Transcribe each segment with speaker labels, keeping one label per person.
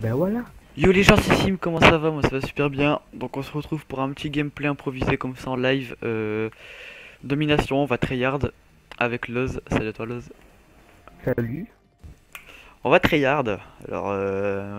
Speaker 1: Ben voilà.
Speaker 2: Yo les gens, c'est Sim, comment ça va? Moi ça va super bien. Donc on se retrouve pour un petit gameplay improvisé comme ça en live. Domination, on va tryhard avec Loz. Salut à toi Loz.
Speaker 1: Salut.
Speaker 2: On va tryhard. Alors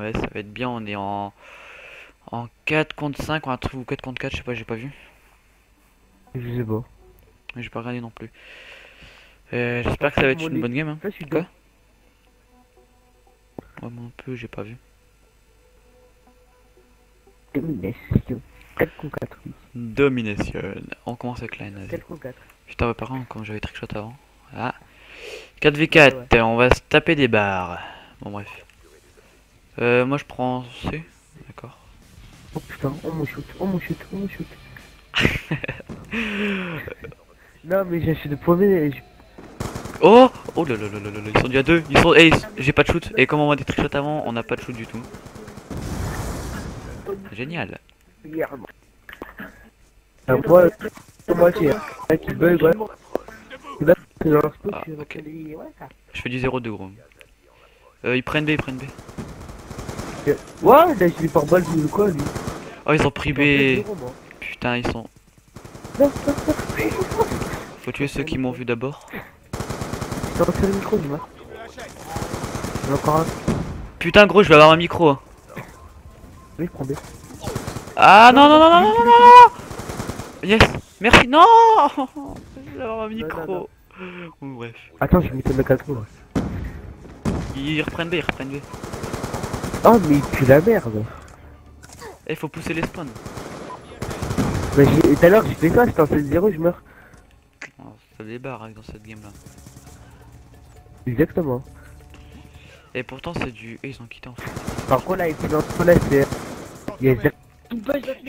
Speaker 2: ouais, ça va être bien, on est en 4 contre 5 ou un truc, ou 4 contre 4, je sais pas, j'ai pas vu.
Speaker 1: Je sais pas.
Speaker 2: J'ai pas regardé non plus. J'espère que ça va
Speaker 1: Franchement,
Speaker 2: être
Speaker 1: mon
Speaker 2: une bonne
Speaker 1: équipe,
Speaker 2: game, hein.
Speaker 1: là, je suis
Speaker 2: Quoi?
Speaker 1: dedans.
Speaker 2: Ouais, moi un peu, j'ai pas vu.
Speaker 1: Domination. 4 contre 4, oui.
Speaker 2: Domination. On commence avec la NAV.
Speaker 1: 4 contre 4.
Speaker 2: Putain, ouais, par contre, comme j'avais trickshot avant. Ah.
Speaker 1: Ouais, ouais.
Speaker 2: 4v4, on va se taper des barres. Bon, bref. Moi je prends C. D'accord.
Speaker 1: Oh putain, on me shoot, on me shoot, on me shoot. Non, mais j'ai acheté de pommer.
Speaker 2: Oh! Oh là là là là là là, ils sont déjà deux. Ils sont. Eh, j'ai pas de shoot. Et comme on a des trickshots avant, on n'a pas de shoot du tout. Génial.
Speaker 1: Moi, moi, c'est un qui bug, ouais. Là, c'est dans leur spot,
Speaker 2: Ah,
Speaker 1: je suis
Speaker 2: ok.
Speaker 1: ouais, ça.
Speaker 2: Je fais du 0-2 gros. Ils prennent B, ils prennent B.
Speaker 1: Ouais, là, je l'ai par balle, ou quoi, lui.
Speaker 2: Oh, ils ont pris
Speaker 1: Je suis en
Speaker 2: B.
Speaker 1: zéro, moi.
Speaker 2: Putain, ils sont.
Speaker 1: Non, non, non.
Speaker 2: Faut tuer ceux qui m'ont vu d'abord.
Speaker 1: Je t'en fais le micro, dis-moi. Il y en a encore un.
Speaker 2: Putain, gros, je vais avoir un micro. Hein.
Speaker 1: Oui, prends B.
Speaker 2: Ah non, non, non, non, non, non, non! Yes! Merci! Non! Je vais avoir un
Speaker 1: Non, non, non.
Speaker 2: micro. Bon, bref.
Speaker 1: Attends, j'ai mis ton mec à trop, là.
Speaker 2: Ils reprennent B, ils reprennent B.
Speaker 1: Oh, mais il pue la merde.
Speaker 2: Eh, faut pousser les spawns.
Speaker 1: Mais tout à l'heure, j'ai fait ça, j'étais en 7-0, je meurs.
Speaker 2: Oh, ça débarre hein, dans cette game là.
Speaker 1: Exactement.
Speaker 2: Et pourtant c'est du. Eh, ils ont quitté en fait.
Speaker 1: Par contre, là, il fait dans ce là, c'est. Il y a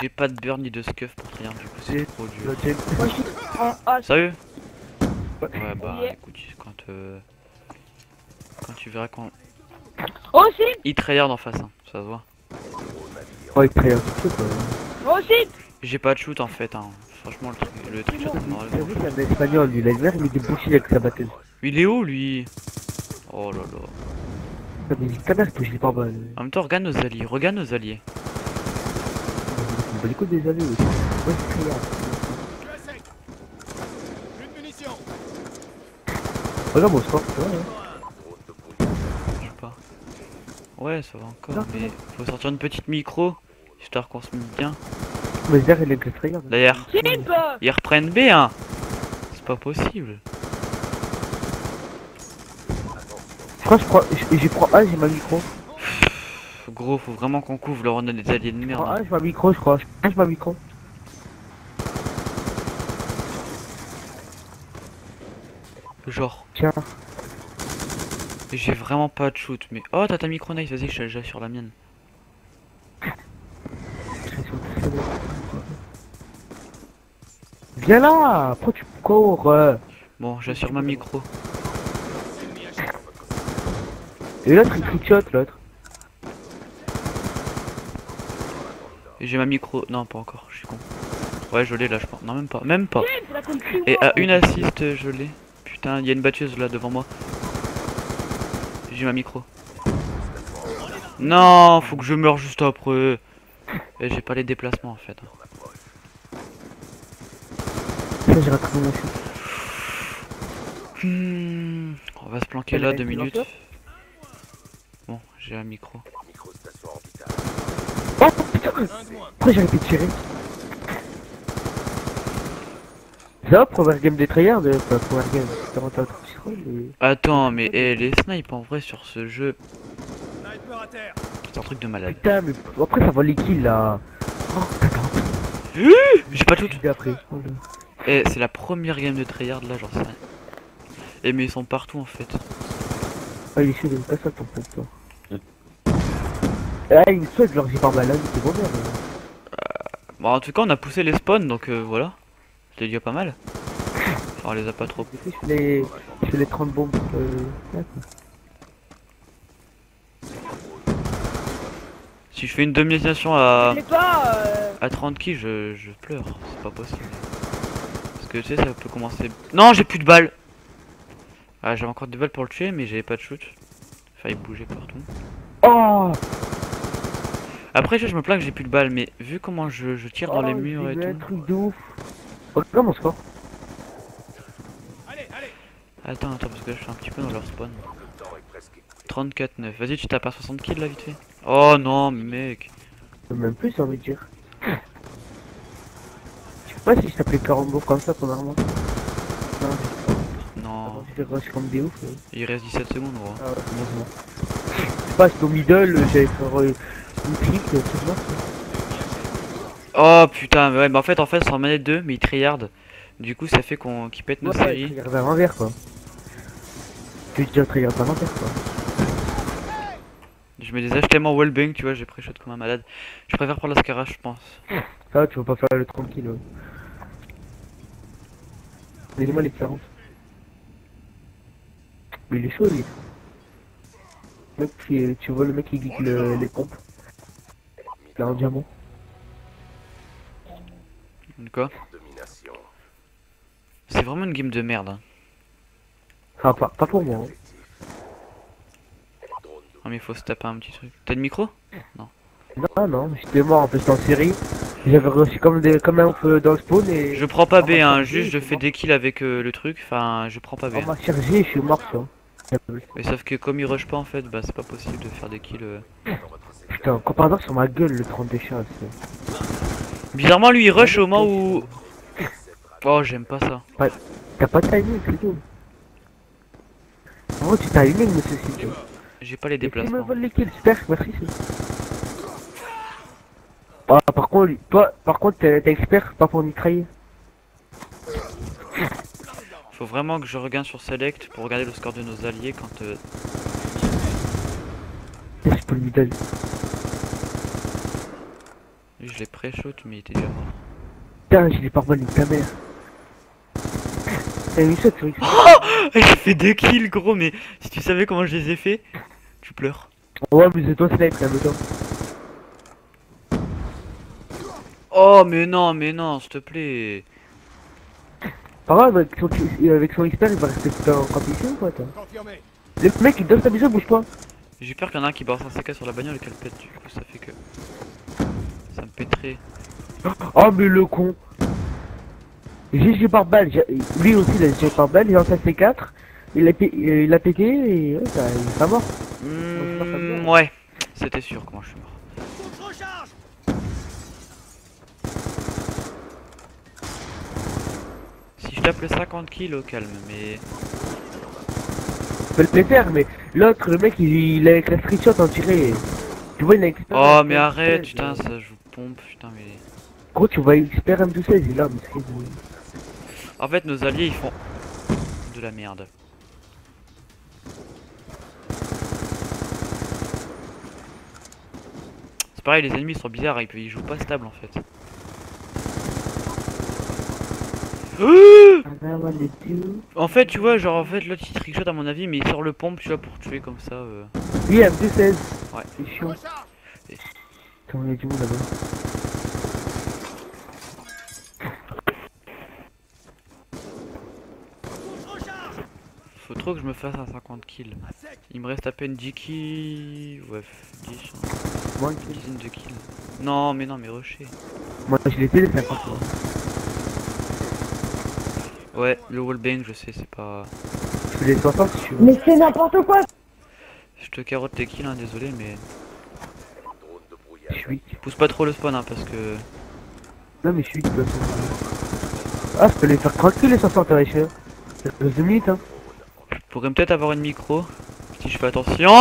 Speaker 2: J'ai pas de burn ni de scuff pour rien, du coup c'est
Speaker 1: C'est-
Speaker 2: trop dur.
Speaker 1: l'autre.
Speaker 2: Sérieux?
Speaker 1: Ouais.
Speaker 2: Ouais, bah
Speaker 3: Yeah.
Speaker 2: écoute, quand tu verras quand.
Speaker 3: Oh si.
Speaker 2: Il tryhard en face, hein, ça se voit.
Speaker 1: Oh, il trahit un petit peu, quoi.
Speaker 3: Oh si.
Speaker 2: J'ai pas de shoot en fait, hein. Franchement, le trick shot, ça m'aurait
Speaker 1: T'as
Speaker 2: grand
Speaker 1: vu,
Speaker 2: chose.
Speaker 1: c'est un espagnol, lui, il a l'air, il met des bouchées avec sa batteuse.
Speaker 2: Il est où lui? Oh là là.
Speaker 1: Ça me dit, ta mère, touche les par balle.
Speaker 2: En même temps, regarde nos alliés, regarde nos alliés.
Speaker 1: On bat les coups des années, aussi. Ouais, c'est très grave. Regarde mon score, tu vois, hein.
Speaker 2: Je sais pas. Ouais, ça va encore,
Speaker 1: Non,
Speaker 2: mais faut sortir une petite micro, histoire qu'on se mette bien.
Speaker 1: Mais derrière, il est que très grave.
Speaker 2: D'ailleurs,
Speaker 3: Chip.
Speaker 2: ils reprennent B, hein. C'est pas possible.
Speaker 1: Je crois, j'y prends un, j'ai ma micro.
Speaker 2: Gros, faut vraiment qu'on couvre, là on a des alliés de
Speaker 1: Je
Speaker 2: merde.
Speaker 1: prends
Speaker 2: Hein.
Speaker 1: un, j'ai ma micro, je crois. Je prends ma micro.
Speaker 2: Genre,
Speaker 1: Tiens.
Speaker 2: j'ai vraiment pas de shoot, mais... Oh, t'as ta micro nice, vas-y, je suis déjà sur la mienne.
Speaker 1: Viens là, pourquoi tu cours
Speaker 2: Bon, j'assure ma micro.
Speaker 1: Et l'autre, il trickshot, l'autre.
Speaker 2: Et j'ai ma micro... Non, pas encore, je suis con. Ouais, je l'ai là, je pense. Non, même pas, même pas.
Speaker 3: C'est la conclusion.
Speaker 2: Et à une assist, je l'ai. Putain, il y a une batteuse là devant moi. J'ai ma micro. Non, faut que je meure juste après. Et j'ai pas les déplacements en fait.
Speaker 1: Ça, j'ai rattrapé mon chute.
Speaker 2: On va se planquer là 2 minutes. Bon, j'ai un micro.
Speaker 1: Oh putain, pourquoi j'ai arrêté de tirer? Ça, première game des tryhards, pas première game, c'est rentré à 30 mais...
Speaker 2: Attends, mais les snipes en vrai sur ce jeu, c'est un truc de malade.
Speaker 1: Putain, mais après ça va les kills là. Oh,
Speaker 2: J'ai pas de shoot.
Speaker 1: j'ai après. Oh, là.
Speaker 2: Et c'est la première game de tryhard là, j'en sais rien. Et mais ils sont partout en fait.
Speaker 1: Ah, il est sûr, il me passe ça ton pote, toi. Ah, il me souhaite, genre j'ai pas mal là, c'est bon, merde.
Speaker 2: Bon, en tout cas, on a poussé les spawns donc voilà. C'était déjà pas mal. Enfin, on les a pas trop.
Speaker 1: Je fais les 30 bombes. Là, quoi.
Speaker 2: Si je fais une domination à,
Speaker 3: Je sais pas.
Speaker 2: à 30 kills, je pleure. C'est pas possible. Parce que tu sais, ça peut commencer. Non, j'ai plus de balles. Ah, j'avais encore des balles pour le tuer, mais j'avais pas de shoot. Failli bouger partout.
Speaker 1: Oh,
Speaker 2: Après, je me plains que j'ai plus de balles, mais vu comment je tire dans les murs et
Speaker 1: j'ai un
Speaker 2: tout.
Speaker 1: truc de ouf. Regarde mon score.
Speaker 2: Attends, parce que là, je suis un petit peu dans leur spawn. 34-9. Vas-y, tu tapes à 60 kills là, vite fait. Oh non, mais mec.
Speaker 1: Même plus, j'ai envie de dire. Je sais pas si je t'appelais 40 jours comme ça, premièrement. Non,
Speaker 2: Non,
Speaker 1: je rush comme des ouf.
Speaker 2: il reste 17 secondes, gros.
Speaker 1: Ah ouais, heureusement. Je sais pas, j'étais au middle, j'avais fait une clique, c'est bon.
Speaker 2: Oh putain, ouais, bah en fait, c'est en manette 2, mais il tryhard. Du coup, ça fait qu'il pète nos
Speaker 1: Ouais,
Speaker 2: séries.
Speaker 1: il regarde à l'envers quoi. Tu veux dire qu'il regarde à l'envers quoi.
Speaker 2: Je mets des haches tellement wallbang, tu vois, j'ai pré-shot comme un malade. Je préfère prendre la Scarra, je pense.
Speaker 1: Ça, tu vas pas faire le tranquille. Ouais. Donnez-moi les 40. Mais il est chaud lui. Mec, tu vois le mec qui glisse les pompes. Il a un diamant.
Speaker 2: Quoi? C'est vraiment une game de merde. Hein.
Speaker 1: Enfin, pas pour moi. Hein.
Speaker 2: Oh, mais il faut se taper un petit truc. T'as le micro?
Speaker 1: Non, non, j'étais mort en fait en série. J'avais reçu comme un feu dans le spawn et.
Speaker 2: Je prends pas B,
Speaker 1: on m'a
Speaker 2: hein,
Speaker 1: chargé,
Speaker 2: juste je
Speaker 1: suis
Speaker 2: fais
Speaker 1: mort.
Speaker 2: des kills avec le truc. Enfin, je prends pas B.
Speaker 1: On
Speaker 2: Hein.
Speaker 1: m'a chargé et je suis mort, tu vois.
Speaker 2: Mais sauf que comme il rush pas en fait, bah c'est pas possible de faire des kills.
Speaker 1: Putain, quand par hasard sur ma gueule le 30 des chats.
Speaker 2: Bizarrement, lui il rush au moment où. Oh, j'aime pas ça.
Speaker 1: T'as pas de timing, c'est tout. En gros, tu t'as timing, monsieur Sidi.
Speaker 2: J'ai pas les
Speaker 1: Et tu me
Speaker 2: déplacements.
Speaker 1: voles les kills, super, merci. Ah, par contre, toi, t'es expert, pas pour mitrailler.
Speaker 2: Faut vraiment que je regarde sur Select pour regarder le score de nos alliés quand.
Speaker 1: Je peux le middle.
Speaker 2: Lui, je l'ai pré-shot, mais il était déjà mort.
Speaker 1: Putain, j'ai les pare-balles de ta mère. T'as vu ça, tu vois.
Speaker 2: J'ai fait 2 kills, gros, mais si tu savais comment je les ai fait, tu pleures.
Speaker 1: Ouais, mais c'est toi, snipe, là, dedans.
Speaker 2: Oh, mais non, s'il te plaît.
Speaker 1: Pas grave, avec son expert, il va rester tout en compétition ou quoi, toi. Le mec, il donne sa mission, bouge pas.
Speaker 2: J'ai peur qu'il y en a un qui balance un CK sur la bagnole et qu'elle pète, du coup, ça fait que. Ça me pèterait.
Speaker 1: Oh, mais le con. GG par balle, lui aussi, il a GG par balle, il en fait C4. Il a pété et ouais, il est pas mort.
Speaker 2: Ouais, c'était sûr comment je suis mort. Si je tape le 50 kills au calme, mais.
Speaker 1: Je peux le faire, mais l'autre, le mec, il a avec la street shot en tiré. Tu vois, il a expert.
Speaker 2: Oh, mais arrête, putain, ça joue pompe, putain, mais.
Speaker 1: Gros, tu vois, expert M216, il est là, mais c'est.
Speaker 2: En fait, nos alliés ils font de la merde. C'est pareil, les ennemis sont bizarres, ils jouent pas stable en fait. En fait, tu vois, genre en fait, l'autre il trickshot à mon avis, mais il sort le pompe, tu vois, pour tuer comme ça.
Speaker 1: Oui, M216.
Speaker 2: Ouais.
Speaker 1: C'est chiant. Attends, il y a du monde là-bas.
Speaker 2: Faut trop que je me fasse un 50 kills. Il me reste à peine 10 kills. Ouais, 10.
Speaker 1: Moi,
Speaker 2: Une dizaine de kills. Non, mais rusher.
Speaker 1: moi je l'ai fait les 50 fois.
Speaker 2: Ouais, le wallbang, je sais, c'est pas.
Speaker 1: Je fais les 60 si tu veux.
Speaker 3: Mais c'est n'importe quoi.
Speaker 2: Je te carotte tes kills, hein, désolé, mais.
Speaker 1: Je suis weak.
Speaker 2: Pousse pas trop le spawn, hein, parce que.
Speaker 1: Non, mais je suis weak de toute façon. Ah, je peux les faire tranquille les 60 à l'échelle. Ça fait 2 minutes, hein.
Speaker 2: Je pourrais peut-être avoir une micro. Si je fais attention.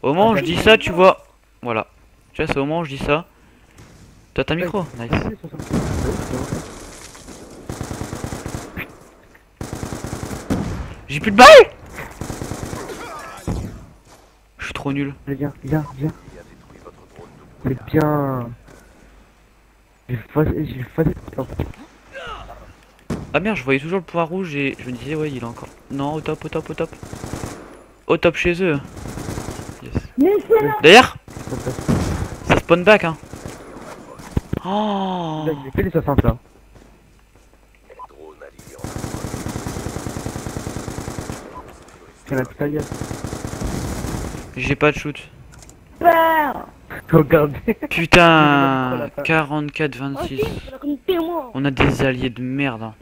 Speaker 2: Au moment où je dis ça, tu vois. Voilà. Tu vois, c'est au moment où je dis ça. T'as ta micro? Nice. J'ai plus de balles! Je suis trop nul.
Speaker 1: Viens. C'est bien. J'ai fait.
Speaker 2: Ah merde, je voyais toujours le point rouge et je me disais, ouais, il est encore. Non, au top. Au top chez eux. Yes.
Speaker 3: Mais c'est
Speaker 2: D'ailleurs, ça spawn back, hein. Oh!
Speaker 1: Là, j'ai fait les 60 là. C'est la putain gueule.
Speaker 2: J'ai pas de shoot.
Speaker 3: super.
Speaker 1: Regardez.
Speaker 2: Putain, 44-26.
Speaker 3: Aussi, on a connecté moi.
Speaker 2: On a des alliés de merde. Hein.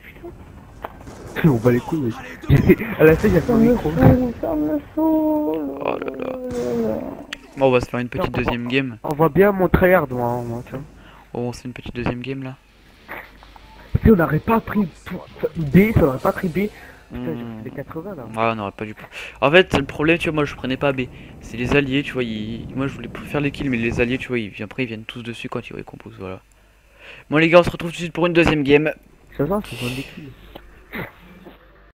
Speaker 1: On va les couilles. À la fin, il y a son micro.
Speaker 3: Ça me saoule.
Speaker 2: Oh là là. Bon, on va se faire une petite deuxième game.
Speaker 1: On voit bien mon tryhard, moi, tu vois.
Speaker 2: Oh, c'est une petite deuxième game là.
Speaker 1: Si on n'aurait pas pris B, ça aurait pas pris B. Putain, j'ai
Speaker 2: Hmm.
Speaker 1: pris les 80 là.
Speaker 2: Ah, on n'aurait pas dû. En fait, le problème, tu vois, moi je prenais pas B. C'est les alliés, tu vois. Moi je voulais faire les kills, mais les alliés, tu vois, après ils viennent tous dessus quand ils récomposent. Voilà. Bon, les gars, on se retrouve tout de suite pour une deuxième game.
Speaker 1: Ça va, c'est bon des kills.